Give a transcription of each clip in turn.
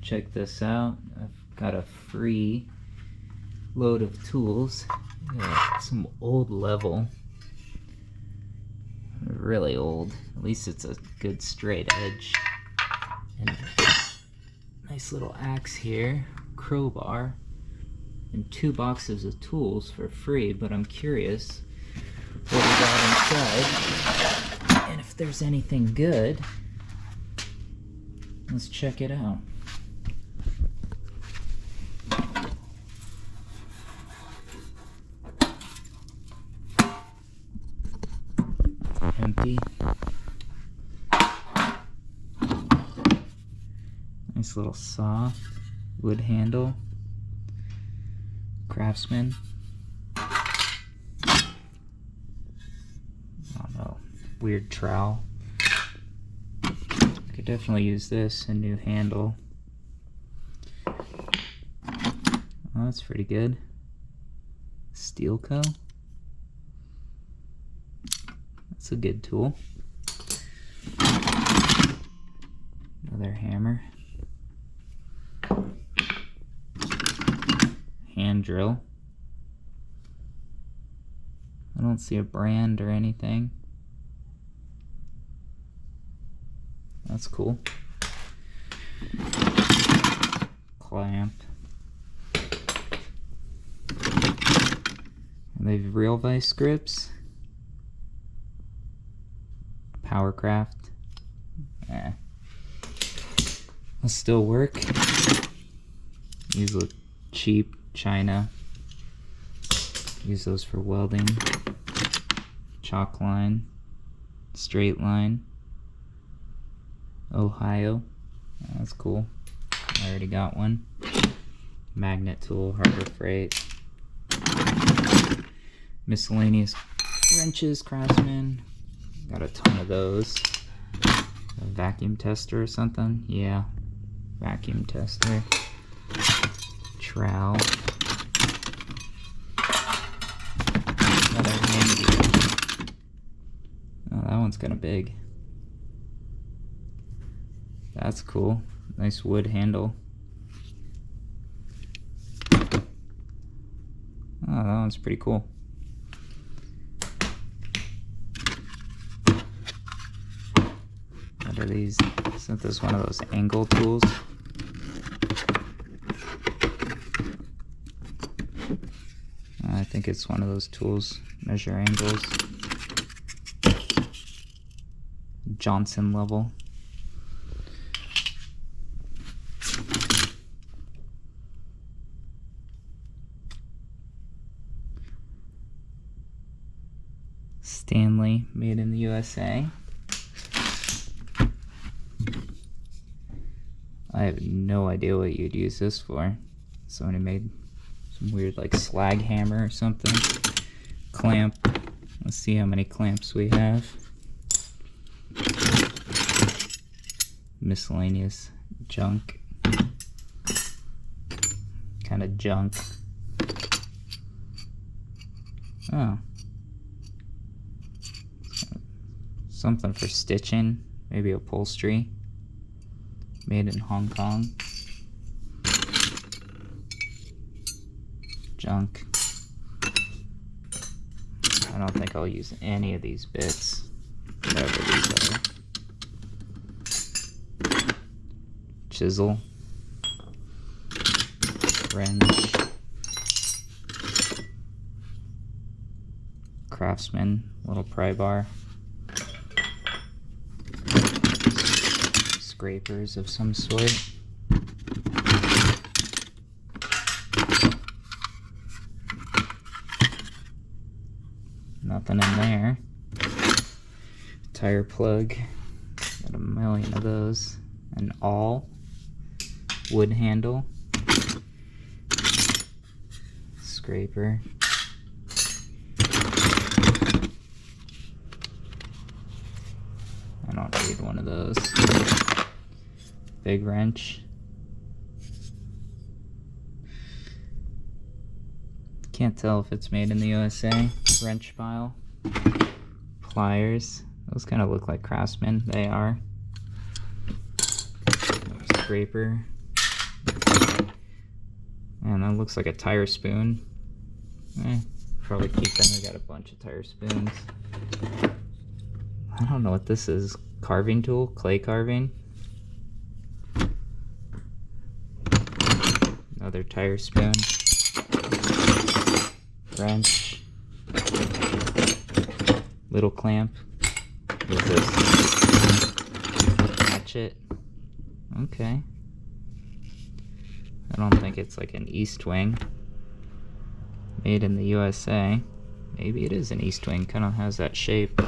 check this out. I've got a free load of tools. Some old level. Really old. At least it's a good straight edge. And nice little axe here. Crowbar. And 2 boxes of tools for free, but I'm curious what we got inside. And if there's anything good, let's check it out. Empty. Nice little saw, wood handle, Craftsman. I don't know, weird trowel. Could definitely use this, a new handle. Oh, that's pretty good. Steel Co. That's a good tool. Another hammer. Hand drill. I don't see a brand or anything. That's cool. Clamp. And they have real vice grips. Powercraft. Will still work. These look cheap. China. Use those for welding. Chalk line. Straight line. Ohio. That's cool. I already got one. Magnet tool, Harbor Freight. Miscellaneous wrenches, Craftsman. Got a ton of those. A vacuum tester or something? Yeah. Vacuum tester. Trowel. Another handy. Oh, that one's kind of big. That's cool. Nice wood handle. Oh, that one's pretty cool. What are these? Isn't this one of those angle tools? I think it's one of those tools. Measure angles. Johnson level. Stanley, made in the USA. I have no idea what you'd use this for. Somebody made some weird like slag hammer or something. Clamp. Let's see how many clamps we have. Miscellaneous junk. Kind of junk. Oh. Something for stitching. Maybe upholstery. Made in Hong Kong. Junk. I don't think I'll use any of these bits. Whatever these are. Chisel. Wrench. Craftsman. Little pry bar. Scrapers of some sort. Nothing in there. Tire plug. Got a million of those. An awl. Wood handle. Scraper. I don't need one of those. Big wrench. Can't tell if it's made in the USA. Wrench file. Pliers. Those kind of look like Craftsman. They are. Scraper. Man, that looks like a tire spoon. Probably keep them. I got a bunch of tire spoons. I don't know what this is. Carving tool? Clay carving? Another tire spoon. Wrench. Little clamp. What is this? Hatchet. Okay. I don't think it's like an East Wing. Made in the USA. Maybe it is an East Wing. Kind of has that shape.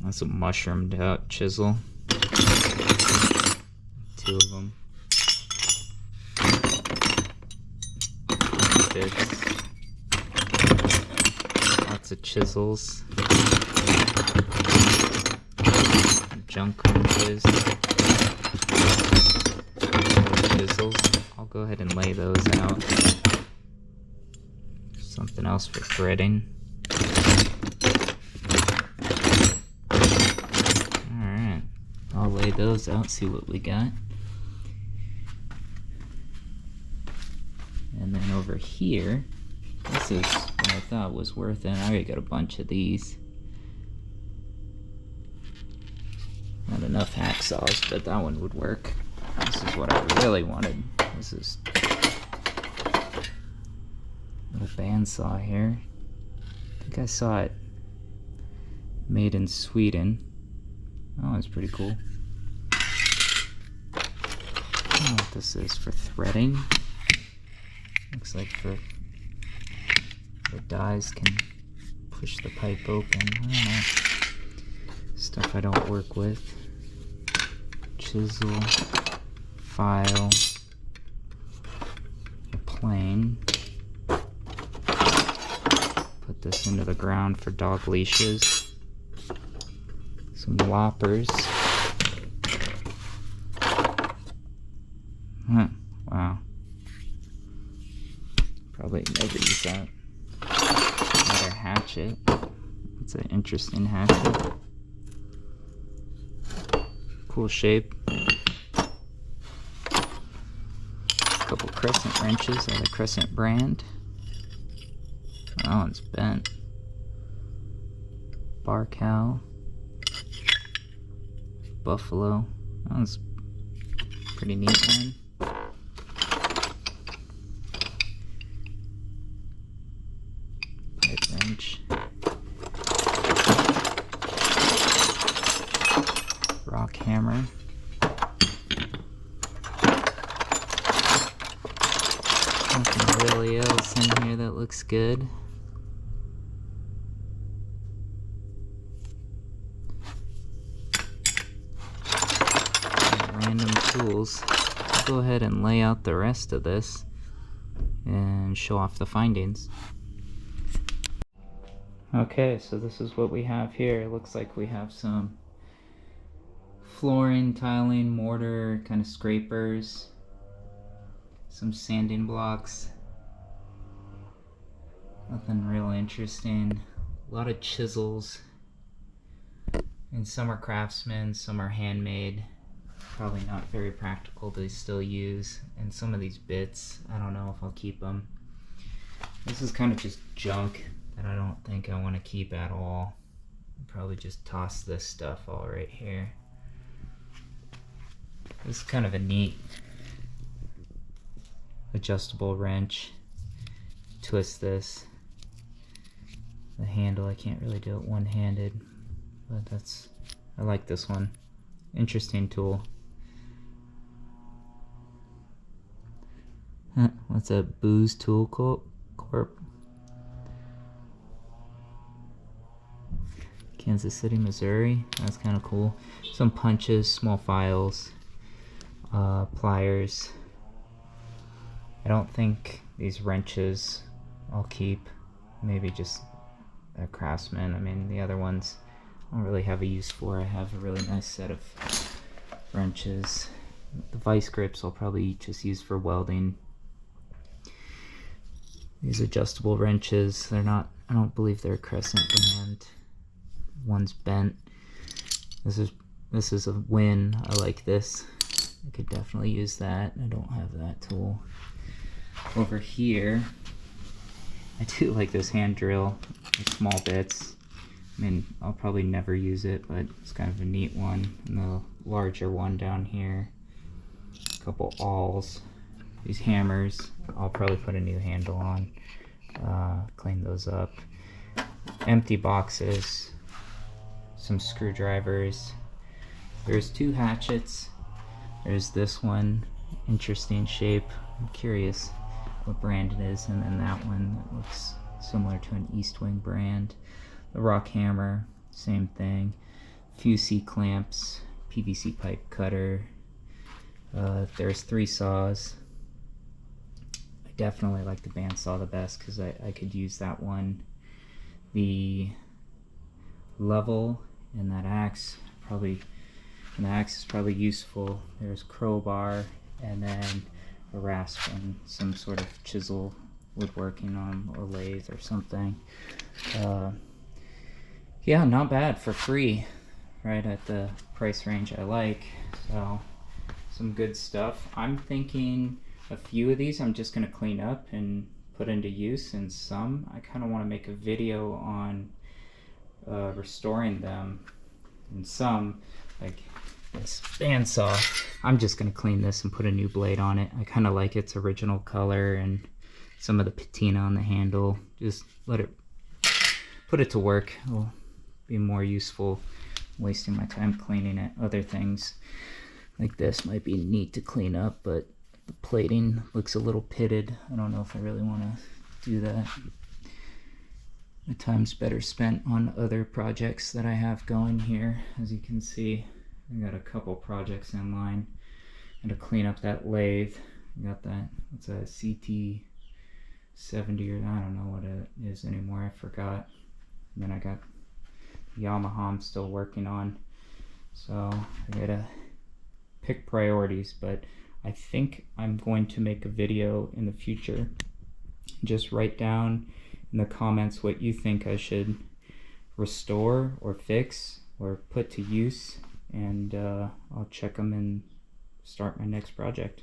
That's a mushroomed out chisel. 2 of them. Bits. Lots of chisels. Junk wrenches. Chisels. I'll go ahead and lay those out. Something else for threading. Alright. I'll lay those out, see what we got. And then over here, this is what I thought was worth it. I already got a bunch of these. Not enough hacksaws, but that one would work. This is what I really wanted. This is a little bandsaw here. I think I saw it made in Sweden. Oh, that's pretty cool. I don't know what this is for threading. Looks like for the dies can push the pipe open. I don't know. Stuff I don't work with. Chisel, file, a plane. Put this into the ground for dog leashes. Some loppers. Wow. Probably never use that. Another hatchet. It's an interesting hatchet. Cool shape. A couple Crescent wrenches of the Crescent brand. That one's bent. Bar cow. Buffalo. That one's pretty neat one. Pipe wrench. Rock hammer. Nothing really else in here that looks good. Random tools. I'll go ahead and lay out the rest of this and show off the findings. Okay, so this is what we have here. It looks like we have some flooring, tiling, mortar, kind of scrapers, some sanding blocks. Nothing real interesting. A lot of chisels. And some are Craftsman, some are handmade. Probably not very practical to still use. And some of these bits, I don't know if I'll keep them. This is kind of just junk that I don't think I want to keep at all. I'll probably just toss this stuff all right here. This is kind of a neat adjustable wrench. Twist this. The handle, I can't really do it one-handed, but I like this one. Interesting tool. What's a Booz Tool Corp? Kansas City, Missouri. That's kind of cool. Some punches, small files, pliers. I don't think these wrenches I'll keep. Maybe just a Craftsman. I mean, the other ones I don't really have a use for. I have a really nice set of wrenches. The vice grips I'll probably just use for welding. These adjustable wrenches, they're not, I don't believe they're Crescent brand. One's bent. This is a win. I like this. I could definitely use that. I don't have that tool. Over here, I do like this hand drill with small bits. I mean, I'll probably never use it, but it's kind of a neat one. And the larger one down here, a couple awls. These hammers, I'll probably put a new handle on, clean those up. Empty boxes, some screwdrivers. There's 2 hatchets. There's this one, interesting shape. I'm curious what brand it is. And then that one that looks similar to an Eastwing brand. The rock hammer, same thing. Few C-clamps, PVC pipe cutter. There's 3 saws. I definitely like the bandsaw the best because I could use that one. The level and that axe is probably useful. There's crowbar and then a rasp and some sort of chisel woodworking on a lathe or something. Yeah, not bad for free, right at the price range I like. So some good stuff. I'm thinking a few of these I'm just going to clean up and put into use, and some I kind of want to make a video on restoring them. And some, like this bandsaw, I'm just going to clean this and put a new blade on it. I kind of like its original color and some of the patina on the handle. Just let it, put it to work. It'll be more useful wasting my time cleaning it. Other things like this might be neat to clean up, but the plating looks a little pitted. I don't know if I really want to do that. My time's better spent on other projects that I have going here. As you can see, I got a couple projects in line. And to clean up that lathe, I got that, it's a CT70 or I don't know what it is anymore, I forgot. And then I got Yamaha I'm still working on. So I gotta pick priorities, but I think I'm going to make a video in the future. Just write down in the comments what you think I should restore or fix or put to use, and I'll check them and start my next project.